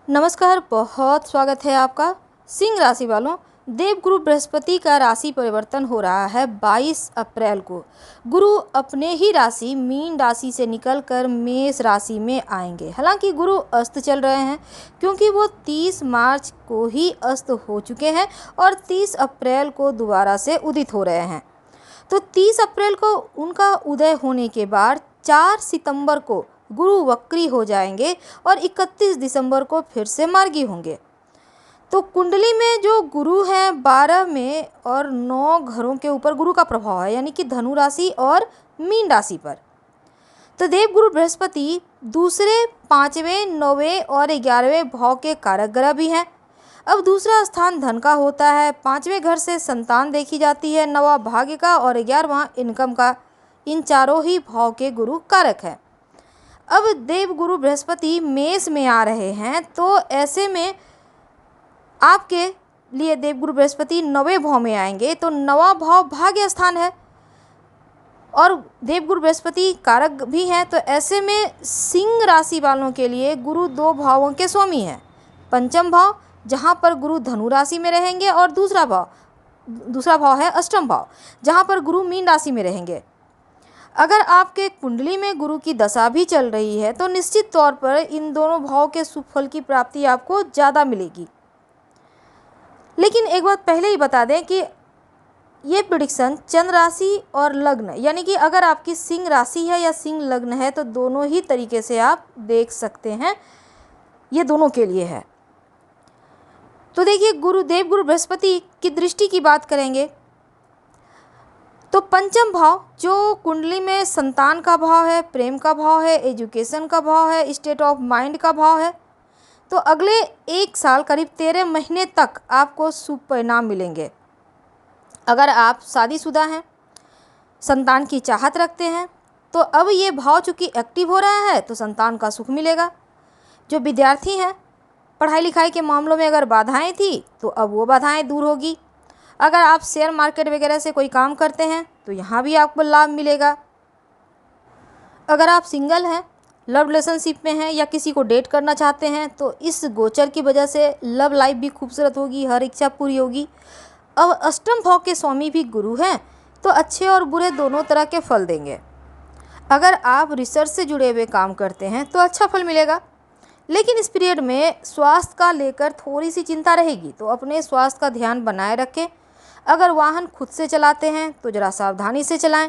नमस्कार, बहुत स्वागत है आपका। सिंह राशि वालों, देवगुरु बृहस्पति का राशि परिवर्तन हो रहा है 22 अप्रैल को। गुरु अपने ही राशि मीन राशि से निकलकर मेष राशि में आएंगे। हालांकि गुरु अस्त चल रहे हैं क्योंकि वो 30 मार्च को ही अस्त हो चुके हैं और 30 अप्रैल को दोबारा से उदित हो रहे हैं। तो 30 अप्रैल को उनका उदय होने के बाद 4 सितंबर को गुरु वक्री हो जाएंगे और 31 दिसंबर को फिर से मार्गी होंगे। तो कुंडली में जो गुरु हैं 12 में और 9 घरों के ऊपर गुरु का प्रभाव है, यानी कि धनु राशि और मीन राशि पर। तो देवगुरु बृहस्पति दूसरे, 5वें, 9वें और 11वें भाव के कारक ग्रह भी हैं। अब दूसरा स्थान धन का होता है, 5वें घर से संतान देखी जाती है, 9वां भाग्य का और 11वां इनकम का। इन चारों ही भाव के गुरु कारक है। अब देवगुरु बृहस्पति मेष में आ रहे हैं, तो ऐसे में आपके लिए देवगुरु बृहस्पति 9वें भाव में आएंगे। तो 9वां भाव भाग्य स्थान है और देवगुरु बृहस्पति कारक भी हैं। तो ऐसे में सिंह राशि वालों के लिए गुरु 2 भावों के स्वामी हैं। पंचम भाव, जहाँ पर गुरु धनु राशि में रहेंगे, और दूसरा भाव है अष्टम भाव, जहाँ पर गुरु मीन राशि में रहेंगे। अगर आपके कुंडली में गुरु की दशा भी चल रही है तो निश्चित तौर पर इन दोनों भाव के शुभ फल की प्राप्ति आपको ज़्यादा मिलेगी। लेकिन एक बात पहले ही बता दें कि ये प्रेडिक्शन चंद्र राशि और लग्न, यानी कि अगर आपकी सिंह राशि है या सिंह लग्न है तो दोनों ही तरीके से आप देख सकते हैं, ये दोनों के लिए है। तो देखिए, देवगुरु बृहस्पति की दृष्टि की बात करेंगे तो पंचम भाव जो कुंडली में संतान का भाव है, प्रेम का भाव है, एजुकेशन का भाव है, स्टेट ऑफ माइंड का भाव है। तो अगले 1 साल करीब 13 महीने तक आपको शुभ परिणाम मिलेंगे। अगर आप शादीशुदा हैं, संतान की चाहत रखते हैं, तो अब ये भाव चूँकि एक्टिव हो रहा है तो संतान का सुख मिलेगा। जो विद्यार्थी हैं, पढ़ाई लिखाई के मामलों में अगर बाधाएं थी तो अब वो बाधाएं दूर होगी। अगर आप शेयर मार्केट वगैरह से कोई काम करते हैं तो यहाँ भी आपको लाभ मिलेगा। अगर आप सिंगल हैं, लव रिलेशनशिप में हैं या किसी को डेट करना चाहते हैं तो इस गोचर की वजह से लव लाइफ भी खूबसूरत होगी, हर इच्छा पूरी होगी। अब अष्टम भाव के स्वामी भी गुरु हैं, तो अच्छे और बुरे दोनों तरह के फल देंगे। अगर आप रिसर्च से जुड़े हुए काम करते हैं तो अच्छा फल मिलेगा, लेकिन इस पीरियड में स्वास्थ्य का लेकर थोड़ी सी चिंता रहेगी, तो अपने स्वास्थ्य का ध्यान बनाए रखें। अगर वाहन खुद से चलाते हैं तो ज़रा सावधानी से चलाएं।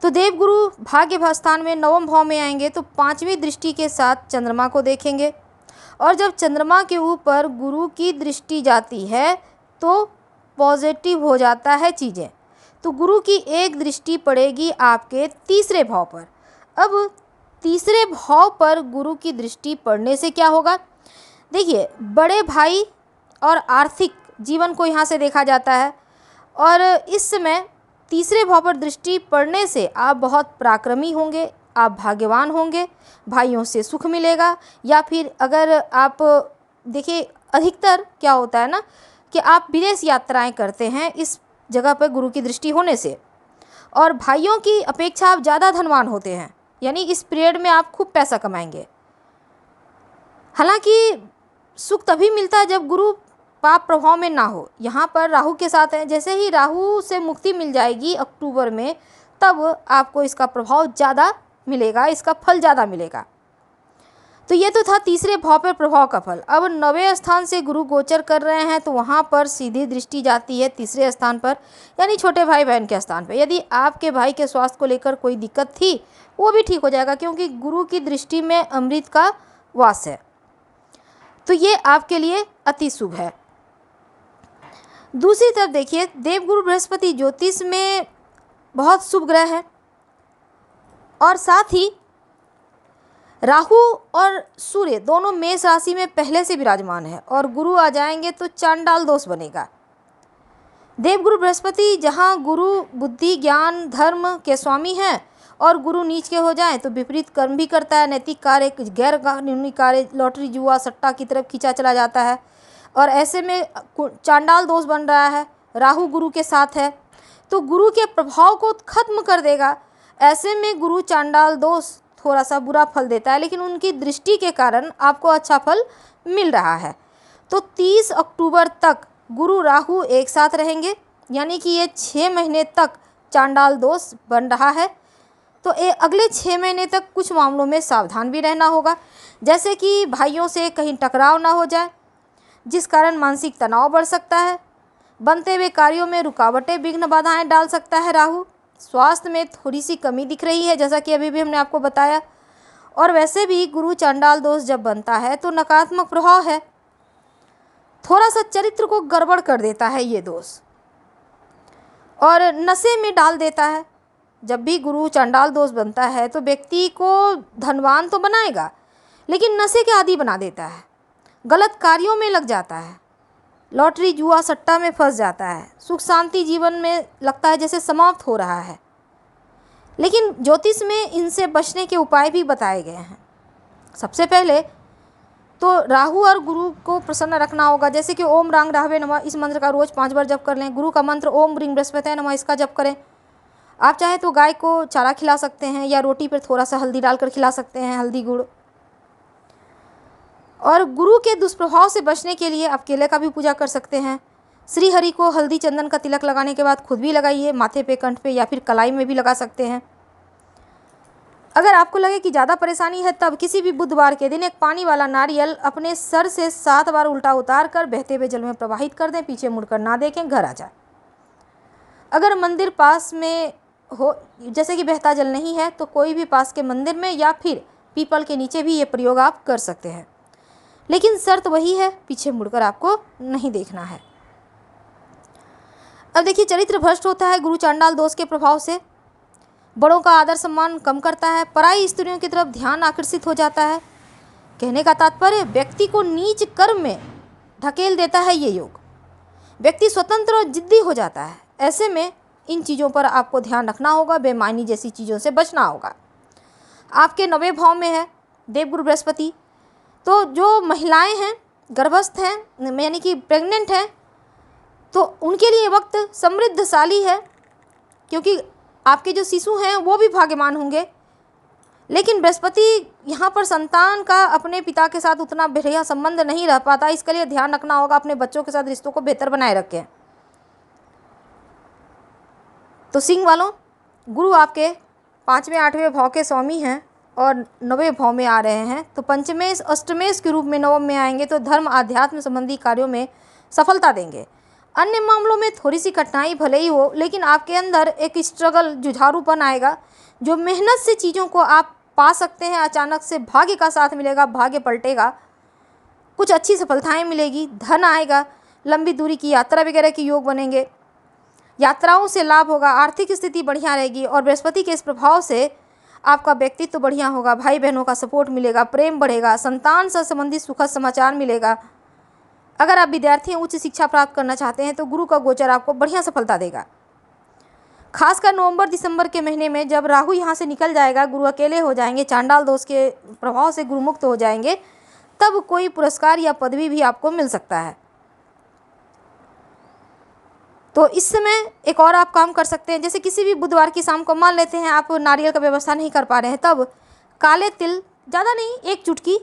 तो देवगुरु भाग्य स्थान में 9वें भाव में आएंगे तो 5वीं दृष्टि के साथ चंद्रमा को देखेंगे, और जब चंद्रमा के ऊपर गुरु की दृष्टि जाती है तो पॉजिटिव हो जाता है चीज़ें। तो गुरु की एक दृष्टि पड़ेगी आपके तीसरे भाव पर। अब तीसरे भाव पर गुरु की दृष्टि पड़ने से क्या होगा? देखिए, बड़े भाई और आर्थिक जीवन को यहाँ से देखा जाता है, और इस समय तीसरे भाव पर दृष्टि पड़ने से आप बहुत पराक्रमी होंगे, आप भाग्यवान होंगे, भाइयों से सुख मिलेगा। या फिर अगर आप देखिए, अधिकतर क्या होता है ना कि आप विदेश यात्राएं करते हैं इस जगह पर गुरु की दृष्टि होने से, और भाइयों की अपेक्षा आप ज़्यादा धनवान होते हैं, यानी इस पीरियड में आप खूब पैसा कमाएंगे। हालांकि सुख तभी मिलता है जब गुरु पाप प्रभाव में ना हो। यहाँ पर राहु के साथ है, जैसे ही राहु से मुक्ति मिल जाएगी अक्टूबर में, तब आपको इसका प्रभाव ज़्यादा मिलेगा, इसका फल ज़्यादा मिलेगा। तो ये तो था तीसरे भाव पर प्रभाव का फल। अब 9वें स्थान से गुरु गोचर कर रहे हैं तो वहाँ पर सीधी दृष्टि जाती है तीसरे स्थान पर, यानी छोटे भाई बहन के स्थान पर। यदि आपके भाई के स्वास्थ्य को लेकर कोई दिक्कत थी वो भी ठीक हो जाएगा, क्योंकि गुरु की दृष्टि में अमृत का वास है। तो ये आपके लिए अति शुभ है। दूसरी तरफ देखिए, देवगुरु बृहस्पति ज्योतिष में बहुत शुभ ग्रह है, और साथ ही राहु और सूर्य दोनों मेष राशि में पहले से विराजमान है, और गुरु आ जाएंगे तो चांडाल दोष बनेगा। देवगुरु बृहस्पति जहाँ गुरु बुद्धि, ज्ञान, धर्म के स्वामी हैं, और गुरु नीच के हो जाएं तो विपरीत कर्म भी करता है, नैतिक कार्य, गैर कानूनी कार्य, लॉटरी, जुआ, सट्टा की तरफ खींचा चला जाता है। और ऐसे में चांडाल दोष बन रहा है, राहु गुरु के साथ है, तो गुरु के प्रभाव को खत्म कर देगा। ऐसे में गुरु चांडाल दोष थोड़ा सा बुरा फल देता है, लेकिन उनकी दृष्टि के कारण आपको अच्छा फल मिल रहा है। तो 30 अक्टूबर तक गुरु राहु एक साथ रहेंगे, यानी कि ये 6 महीने तक चांडाल दोष बन रहा है। तो अगले 6 महीने तक कुछ मामलों में सावधान भी रहना होगा, जैसे कि भाइयों से कहीं टकराव ना हो जाए, जिस कारण मानसिक तनाव बढ़ सकता है। बनते हुए कार्यों में रुकावटें, विघ्न, बाधाएं डाल सकता है राहु। स्वास्थ्य में थोड़ी सी कमी दिख रही है, जैसा कि अभी भी हमने आपको बताया। और वैसे भी गुरु चांडाल दोष जब बनता है तो नकारात्मक प्रभाव है, थोड़ा सा चरित्र को गड़बड़ कर देता है ये दोष, और नशे में डाल देता है। जब भी गुरु चांडाल दोष बनता है तो व्यक्ति को धनवान तो बनाएगा, लेकिन नशे के आदी बना देता है, गलत कार्यों में लग जाता है, लॉटरी, जुआ, सट्टा में फंस जाता है, सुख शांति जीवन में लगता है जैसे समाप्त हो रहा है। लेकिन ज्योतिष में इनसे बचने के उपाय भी बताए गए हैं। सबसे पहले तो राहु और गुरु को प्रसन्न रखना होगा, जैसे कि ओम रांग राहवे नमः, इस मंत्र का रोज 5 बार जप कर लें। गुरु का मंत्र ओम ह्रीं बृहस्पतये नमः, इसका जप करें। आप चाहे तो गाय को चारा खिला सकते हैं, या रोटी पर थोड़ा सा हल्दी डालकर खिला सकते हैं, हल्दी गुड़। और गुरु के दुष्प्रभाव से बचने के लिए आप केले का भी पूजा कर सकते हैं। श्री हरि को हल्दी चंदन का तिलक लगाने के बाद खुद भी लगाइए, माथे पे, कंठ पे, या फिर कलाई में भी लगा सकते हैं। अगर आपको लगे कि ज़्यादा परेशानी है, तब किसी भी बुधवार के दिन एक पानी वाला नारियल अपने सर से 7 बार उल्टा उतार कर बहते हुए जल में प्रवाहित कर दें, पीछे मुड़कर ना देखें, घर आ जाए। अगर मंदिर पास में हो, जैसे कि बहता जल नहीं है, तो कोई भी पास के मंदिर में या फिर पीपल के नीचे भी ये प्रयोग आप कर सकते हैं, लेकिन शर्त वही है, पीछे मुड़कर आपको नहीं देखना है। अब देखिए, चरित्र भ्रष्ट होता है गुरु चांडाल दोष के प्रभाव से। बड़ों का आदर सम्मान कम करता है, पराई स्त्रियों की तरफ ध्यान आकर्षित हो जाता है। कहने का तात्पर्य, व्यक्ति को नीच कर्म में ढकेल देता है ये योग। व्यक्ति स्वतंत्र और जिद्दी हो जाता है। ऐसे में इन चीज़ों पर आपको ध्यान रखना होगा, बेमानी जैसी चीज़ों से बचना होगा। आपके 9वें भाव में है देवगुरु बृहस्पति, तो जो महिलाएं हैं, गर्भस्थ हैं, यानी कि प्रेग्नेंट हैं, तो उनके लिए वक्त समृद्धशाली है, क्योंकि आपके जो शिशु हैं वो भी भाग्यवान होंगे। लेकिन बृहस्पति यहाँ पर संतान का अपने पिता के साथ उतना बढ़िया संबंध नहीं रह पाता, इसके लिए ध्यान रखना होगा, अपने बच्चों के साथ रिश्तों को बेहतर बनाए रखें। तो सिंह वालों, गुरु आपके 5वें 8वें भाव के स्वामी हैं और 9वें भाव में आ रहे हैं, तो पंचमेश अष्टमेश के रूप में 9वें में आएंगे, तो धर्म आध्यात्म संबंधी कार्यों में सफलता देंगे। अन्य मामलों में थोड़ी सी कठिनाई भले ही हो, लेकिन आपके अंदर एक स्ट्रगल, जुझारूपन आएगा, जो मेहनत से चीज़ों को आप पा सकते हैं। अचानक से भाग्य का साथ मिलेगा, भाग्य पलटेगा, कुछ अच्छी सफलताएं मिलेगी, धन आएगा, लंबी दूरी की यात्रा वगैरह के योग बनेंगे, यात्राओं से लाभ होगा, आर्थिक स्थिति बढ़िया रहेगी। और बृहस्पति के इस प्रभाव से आपका व्यक्तित्व तो बढ़िया होगा, भाई बहनों का सपोर्ट मिलेगा, प्रेम बढ़ेगा, संतान से संबंधित सुखद समाचार मिलेगा। अगर आप विद्यार्थी हैं, उच्च शिक्षा प्राप्त करना चाहते हैं, तो गुरु का गोचर आपको बढ़िया सफलता देगा। खासकर नवंबर दिसंबर के महीने में जब राहु यहाँ से निकल जाएगा, गुरु अकेले हो जाएंगे, चांडाल दोष के प्रभाव से गुरु मुक्त हो जाएंगे, तब कोई पुरस्कार या पदवी भी आपको मिल सकता है। तो इस समय एक और आप काम कर सकते हैं, जैसे किसी भी बुधवार की शाम को, मान लेते हैं आप नारियल का व्यवस्था नहीं कर पा रहे हैं, तब काले तिल, ज़्यादा नहीं, 1 चुटकी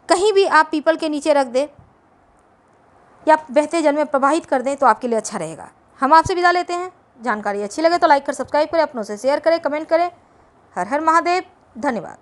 कहीं भी आप पीपल के नीचे रख दें या बहते जल में प्रवाहित कर दें, तो आपके लिए अच्छा रहेगा। हम आपसे विदा लेते हैं। जानकारी अच्छी लगे तो लाइक कर, सब्सक्राइब करें, अपनों से शेयर करें, कमेंट करें। हर हर महादेव। धन्यवाद।